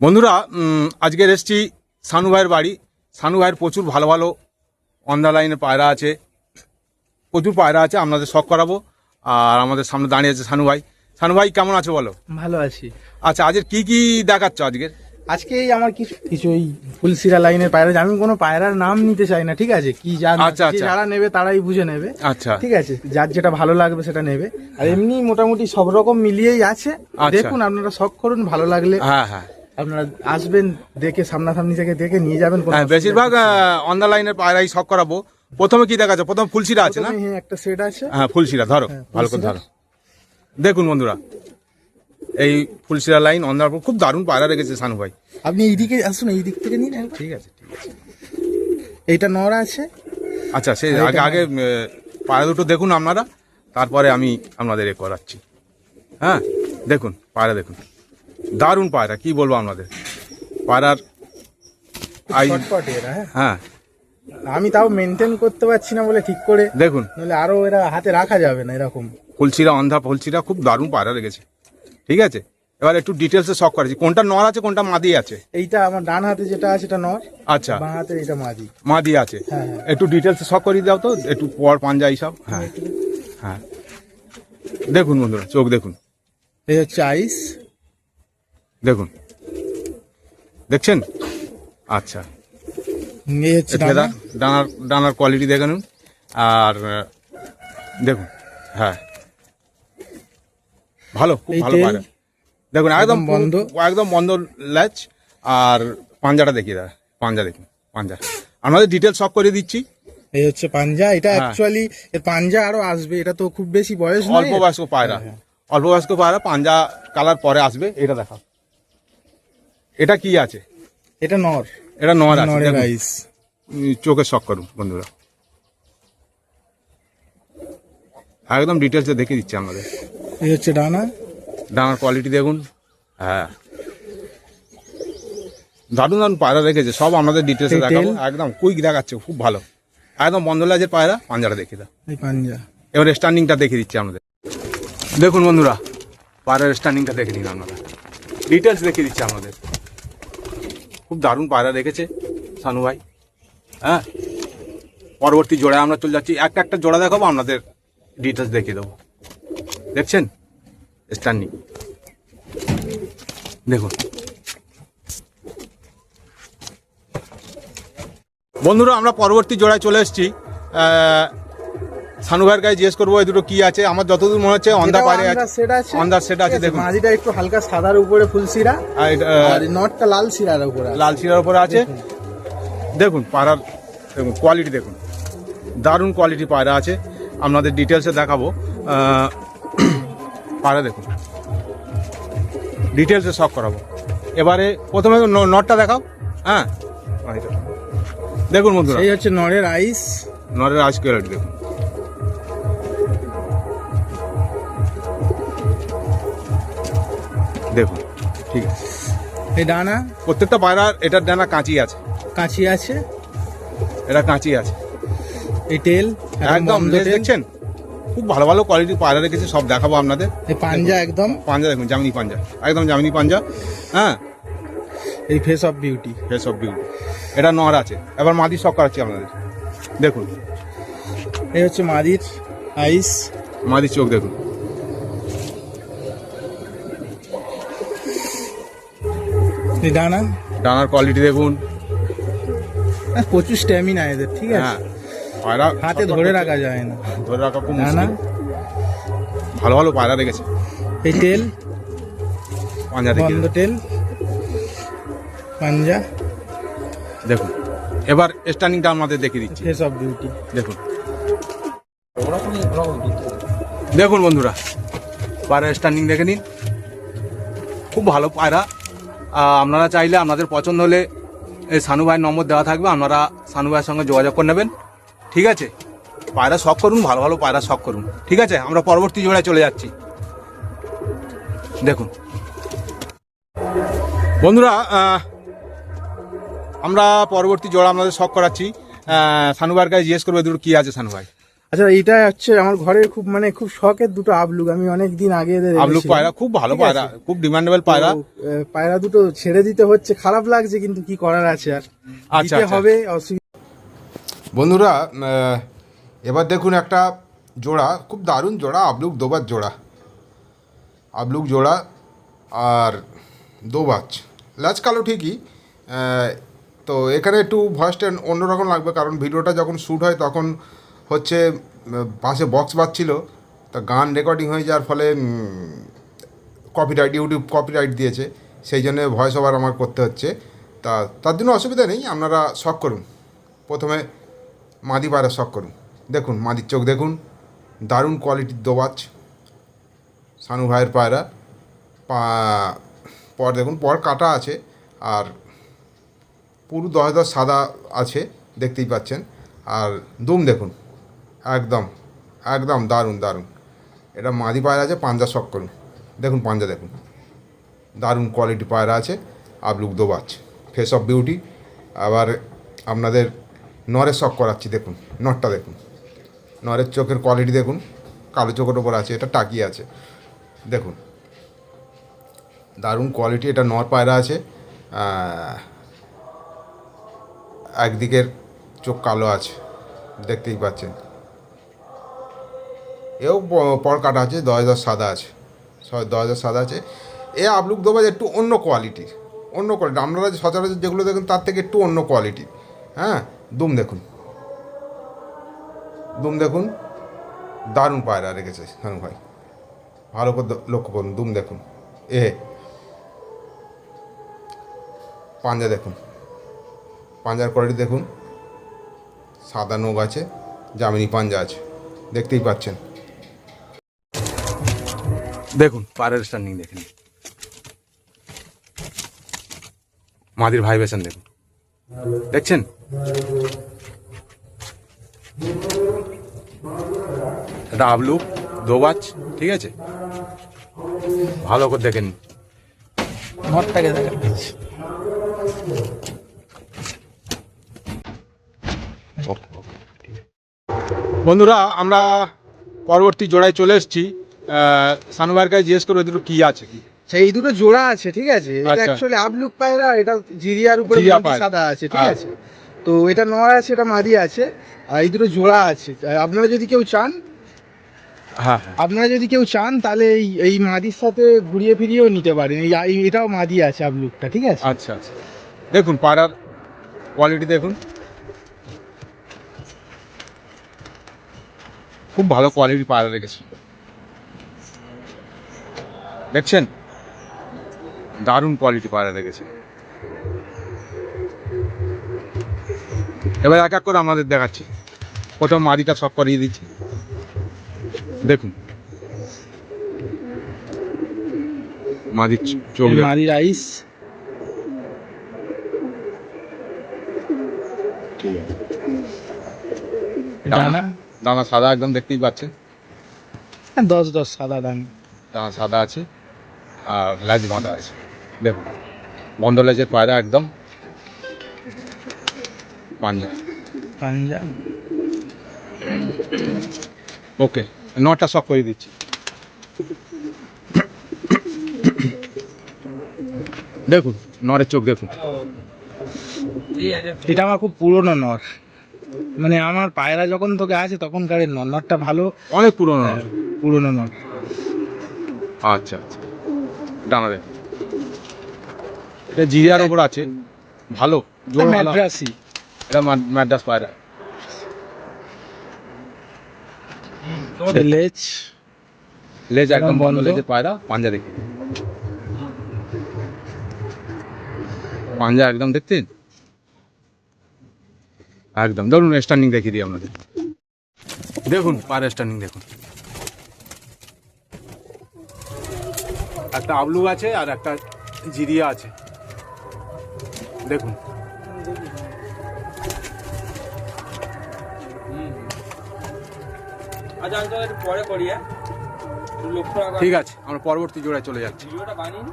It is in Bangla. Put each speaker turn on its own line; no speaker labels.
বন্ধুরা আজকে এসেছি সানু ভাইয়ের বাড়ি। সানু ভাইয়ের প্রচুর ভালো ভালো অন দ্য লাইনের পায়রা আছে, প্রচুর পায়রা আছে, আপনাদের শখ করাবো। আর আমাদের সামনে দাঁড়িয়ে আছে সানু ভাই। সানু ভাই কেমন আছো বলো?
ভালো আছি।
আচ্ছা, আজকে কি কি দেখাচ্ছ আজকের?
আজকে আমার কিছু এই ফুলসিরা লাইনের পায়রা, আমি কোনো পায়রার নাম নিতে চাই না, ঠিক আছে? কি
আচ্ছা, আচ্ছা।
যারা নেবে তারাই বুঝে নেবে,
আচ্ছা,
ঠিক আছে? যার যেটা ভালো লাগবে সেটা নেবে। আর এমনি মোটামুটি সব রকম মিলিয়েই আছে।
আচ্ছা।
দেখুন, আপনারা শখ করুন, ভালো লাগলে
হ্যাঁ হ্যাঁ,
আপনারা আসবেন, দেখে সামনাসামনি থেকে দেখে নিয়ে যাবেন।
হ্যাঁ, বেশিরভাগ অন দ্য লাইনের পায়রাই শখ করাবো। প্রথমে কি দেখাচ্ছ? প্রথম ফুলশিরা আছে না?
হ্যাঁ, একটা সেট আছে।
হ্যাঁ, ফুলশিরা ধরো, ভালো করে ধরো। দেখুন বন্ধুরা, এই ফুলশিরা লাইন অন দ্য, খুব দারুণ পায়রা রেখেছে সানু ভাই।
আপনি এইদিকে আসুন, এই দিক থেকে নিন।
ঠিক আছে, ঠিক আছে।
এইটা নড়া আছে।
আচ্ছা, সে আগে আগে পায়রা দুটো দেখুন আপনারা, তারপরে আমি আপনাদের এ করাচ্ছি। হ্যাঁ, দেখুন পায়রা, দেখুন দারুণ পায়রা, কি বলবো আপনাদের পায়রার
শর্টকাট এরা।
হ্যাঁ,
আমি তাও মেনটেন করতে পারছি না বলে ঠিক করে,
দেখুন
নাহলে আরো এরা হাতে রাখা যাবে না এরকম।
ফুলশিরা, অন্ধা ফুলশিরা, খুব দারুণ পায়রা রেখেছে। ঠিক আছে, এবার একটু ডিটেলসে শখ করেছি, কোনটা নর আছে কোনটা মাদি আছে।
এইটা আমার ডান হাতে যেটা আছে এটা নর,
আচ্ছা,
বাঁ হাতে এটা মাদি।
মাদি আছে।
হ্যাঁ, হ্যাঁ।
একটু ডিটেলসে শখ করিয়ে দাও তো, একটু পর পাঞ্জা এইসব। হ্যাঁ হ্যাঁ, দেখুন বন্ধুরা, চোখ দেখুন,
এই হচ্ছে আইস।
দেখুন, দেখছেন? আচ্ছা,
এই হচ্ছে ডানা।
ডানার কোয়ালিটি দেখে নিন। আর দেখুন, হ্যাঁ ভালো, খুব
এই
ভালো
তেল।
পায়রা। দেখুন একদম
বন্ধ।
একদম বন্ধ ল্যাচ। আর পাঞ্জাটা দেখিয়ে দেয়, পাঞ্জা দেখুন, পাঞ্জা আমাদের ডিটেলস সব করে দিচ্ছি।
এই হচ্ছে পাঞ্জা। এটা
হ্যাঁ।
অ্যাকচুয়ালি এর পাঞ্জা আরো আসবে, এটা তো খুব বেশি বয়স নয়।
অল্প বয়স্ক পায়রা,
হ্যাঁ।
অল্প বয়স্ক পায়রা, পাঞ্জা কালার পরে আসবে। এটা দেখাও, এটা কি আছে?
এটা নর।
এটা নর আছে,
নরের
দেখুন।
আইস।
চোখে শখ করুন বন্ধুরা, একদম ডিটেলসে দেখে দিচ্ছি আমাদের।
এই হচ্ছে ডানা।
ডানার কোয়ালিটি দেখুন। হ্যাঁ, দারুণ দারুণ পায়রা রেখেছে, সব আমাদের ডিটেলসে
এই
দেখাবো।
তেল।
একদম কুইক দেখাচ্ছে, খুব ভালো, একদম বন্ধ লাজের পায়রা। পাঞ্জাটা দেখে দাও।
এই পাঞ্জা।
এবার স্ট্যান্ডিংটা দেখে দিচ্ছি আপনাদের। দেখুন বন্ধুরা, পায়রার স্ট্যান্ডিংটা দেখে নিন আপনারা, ডিটেলস দেখে দিচ্ছি আপনাদের। খুব দারুণ পায়রা রেখেছে সানু ভাই। হ্যাঁ, পরবর্তী জোড়ায় আমরা চলে যাচ্ছি, একটা একটা জোড়া দেখাবো, আপনাদের ডিটেলস দেখিয়ে দেবো। দেখছেন স্ট্যান্ডিং, দেখুন বন্ধুরা, আমরা পরবর্তী জোড়ায় চলে এসেছি। সানু ভাইয়ের কাছে জিজ্ঞেস করবো এই দুটো কি আছে। আমার যতদূর মনে হচ্ছে অন্ধা পায়রা আছে, অন্ধা সেট আছে। দেখুন,
মাদিটা একটু হালকা সাদার উপরে ফুলসিরা, আর নটটা লাল সিরার উপরে,
লাল শিরার উপরে আছে। দেখুন পায়রার, দেখুন কোয়ালিটি দেখুন, দারুণ কোয়ালিটি পায়রা আছে, আপনাদের ডিটেলসে দেখাবো। পায়রা দেখুন, ডিটেলসে শখ করাবো। এবারে প্রথমে নটটা দেখাও। হ্যাঁ, দেখুন বন্ধুরা,
এই হচ্ছে নরের আইস।
নরের আইস কোয়ালিটি দেখুন। দেখুন, ঠিক আছে।
এই ডানা,
প্রত্যেকটা পায়রার এটার ডানা কাঁচি আছে,
কাঁচি আছে।
এটা কাঁচি আছে।
এই তেল
একদম
বন্ধ তেল।
দেখছেন, খুব ভালো ভালো কোয়ালিটির পায়রা রেখেছে, সব দেখাবো আপনাদের।
এই পাঞ্জা একদম,
পাঞ্জা দেখুন, জামিনি পাঞ্জা, একদম জামিনি পাঞ্জা। হ্যাঁ,
এই face of beauty.
Face of beauty. এটা নর আছে। এবার মাদি শখ করাচ্ছি আপনাদের, দেখুন
এই হচ্ছে মাদির আইস।
মাদি চোখ দেখুন।
এই ডানা,
ডানার কোয়ালিটি দেখুন।
প্রচুর স্ট্যামিনা এদের, ঠিক আছে?
হ্যাঁ, পায়রা
হাতে ধরে রাখা যায় না।
ধরে রাখা খুব
ডানা,
মুশকিল। ভালো ভালো পায়রা রেখেছে।
এই তেল,
পাঞ্জা দেখি
বন্ধ তেল, পাঞ্জা।
দেখুন, এবার স্ট্যান্ডিংটা আমাদের দেখিয়ে দিচ্ছি।
Face of beauty.
দেখুন, দেখুন বন্ধুরা, পায়রার স্ট্যান্ডিং দেখে নিন, খুব ভালো পায়রা। আপনারা চাইলে, আপনাদের পছন্দ হলে এই সানু ভাইয়ের নম্বর দেওয়া থাকবে, আপনারা সানু ভাইয়ের সঙ্গে যোগাযোগ করে নেবেন। ঠিক আছে, পায়রা শখ করুন, ভালো ভালো পায়রা শখ করুন। ঠিক আছে, আমরা পরবর্তী জোড়ায় চলে যাচ্ছি। দেখুন বন্ধুরা, আমরা পরবর্তী জোড়া আপনাদের শখ করাচ্ছি। সানু ভাইয়ের কাছে জিজ্ঞেস করবো দুটো কি আছে সানু ভাই।
আচ্ছা, এটা হচ্ছে আমার ঘরের খুব মানে খুব শখের দুটো আবলুক, আমি অনেক দিন আগে এদের
আবলুক
এনেছিলাম।
পায়রা খুব ভালো
ঠিক
পায়রা,
আছে?
খুব ডিমান্ডেবল পায়রা।
তো, পায়রা দুটো ছেড়ে দিতে হচ্ছে, খারাপ লাগছে কিন্তু কি করার আছে আর,
আচ্ছা,
দিতে
আচ্ছা।
হবে, অসুবিধা।
বন্ধুরা, এবার দেখুন একটা জোড়া, খুব দারুণ জোড়া, আবলুক দোবাজ জোড়া, আবলুক জোড়া আর দোবাজ, লাজ কালো ঠিকই। তো এখানে একটু ভয়েসটা অন্যরকম লাগবে, কারণ ভিডিওটা যখন শ্যুট হয় তখন হচ্ছে পাশে বক্স বাজছিল, তা গান রেকর্ডিং হয়ে যাওয়ার ফলে কপিরাইট, ইউটিউব কপিরাইট দিয়েছে, সেই জন্য ভয়েস ওভার আমার করতে হচ্ছে। তার জন্য অসুবিধা নেই, আপনারা শখ করুন। প্রথমে মাদি পায়রা শখ করুন। দেখুন মাদির চোখ দেখুন, দারুণ কোয়ালিটির দোবাজ, সানু ভাইয়ের পায়রা। পর দেখুন, পর কাটা আছে, আর পুরো 10 সাদা আছে, দেখতেই পাচ্ছেন। আর দুম দেখুন, একদম একদম দারুণ দারুণ। এটা মাদি পায়রা আছে, পাঞ্জা শখ করুন। দেখুন পাঞ্জা দেখুন, দারুণ কোয়ালিটি পায়রা আছে, আবলুক দোবাজ, ফেস অফ বিউটি। আবার আপনাদের নরের শখ করাচ্ছি, দেখুন নরটা দেখুন, নরের চোখের কোয়ালিটি দেখুন, কালো চোখের ওপর আছে, এটা টাকি আছে, দেখুন দারুণ কোয়ালিটি। এটা নর পায়রা আছে, একদিকের চোখ কালো আছে, দেখতেই পাচ্ছেন। এও পর কাটা আছে, 10 সাদা আছে, 10 সাদা আছে। এ আবলুক দোবাজ একটু অন্য কোয়ালিটির, অন্য কোয়ালিটি, আপনারা সচরাচর যেগুলো দেখুন তার থেকে একটু অন্য কোয়ালিটির। হ্যাঁ, দুম দেখুন, দুম দেখুন, দারুণ পায়রা রেখেছে শানু ভাই, ভালো করে লক্ষ্য করুন, দুম দেখুন। পাঞ্জা দেখুন, পাঞ্জার কোয়ালিটি দেখুন, সাদা নোগ আছে, জামিনি পাঞ্জা আছে, দেখতেই পাচ্ছেন।
দেখুন পায়রার স্ট্যান্ডিং দেখেন, মাদির ভাইব্রেশন দেখুন, দেখছেন? এটা আবলুক দোবাজ, ঠিক আছে, ভালো করে দেখেন।
নটটাকে দেখা যাচ্ছে।
বন্ধুরা, আমরা পরবর্তী জোড়ায় চলে এসেছি। সানু ভাইয়ের কাছে জিজ্ঞেস করবো দুটো কি আছে কি।
সেই দুটো জোড়া আছে, ঠিক আছে, এটা
আচ্ছা।
অ্যাকচুয়ালি আবলুক পায়রা, এটা জিরিয়ার উপরে
জিরিয়া
মোটি
পায়রা।
সাদা আছে, ঠিক
আচ্ছা।
আছে। তো এটা নর আছে, এটা মাদি আছে, আর এই দুটো জোড়া আছে। আপনারা যদি কেউ চান,
হ্যাঁ হ্যাঁ,
আপনারা যদি কেউ চান তাহলে এই মাদির সাথে ঘুরিয়ে ফিরিয়েও নিতে পারেন। এটাও মাদি আছে আবলুকটা, ঠিক আছে।
আচ্ছা আচ্ছা। দেখুন পায়রার কোয়ালিটি দেখুন, খুব ভালো কোয়ালিটি পায়রা রেখেছে, দেখছেন? দারুণ কোয়ালিটি পায়রা রেখেছে। এবার এক এক করে আমাদের দেখাচ্ছি। প্রথম মাদিটা সব করিয়ে দিচ্ছি, দেখুন মাদির চোখ দেখুন।
মাদির আইস, ডানা
দানা সাদা একদম, দেখতেই পাচ্ছেন,
10 সাদা ডানা,
দানা সাদা আছে, আর লেজ বাঁধা আছে, দেখুন বন্ধ লেজের পায়রা একদম, পাঞ্জা।
পাঞ্জা।
ওকে, নটা সব করে দিচ্ছি। দেখুন নরের চোখ দেখুন,
এটা আমার খুব পুরনো নর, মানে আমার পায়রা যখন তোকে আছে তখনকার নর, নরটা ভালো,
অনেক পুরনো।
পুরনো নর।
আচ্ছা আচ্ছা, ডানা দেখুন, এটা জিরিয়ার ওপর আছে, ভালো জোর ভালো।
ম্যাড্রাসি,
এটা ম্যাড্রাস পায়রা।
লেজ,
লেজ একদম বন্ধ
বন্ধ।
লেজের পায়রা, পাঞ্জা দেখি, পাঞ্জা একদম দেখতেন, একদম। ধরুন স্ট্যান্ডিং দেখিয়ে দিই আপনাদের, দেখুন পায়রা স্ট্যান্ডিং দেখুন, একটা আবলু আছে আর একটা জিরিয়া আছে, দেখুন।
আচ্ছা আমি তো একটু পরে করি, হ্যাঁ? লক্ষ্য রাখা
ঠিক আছে, আমরা পরবর্তী জোড়ায় চলে যাচ্ছি।
ভিডিওটা বানিয়ে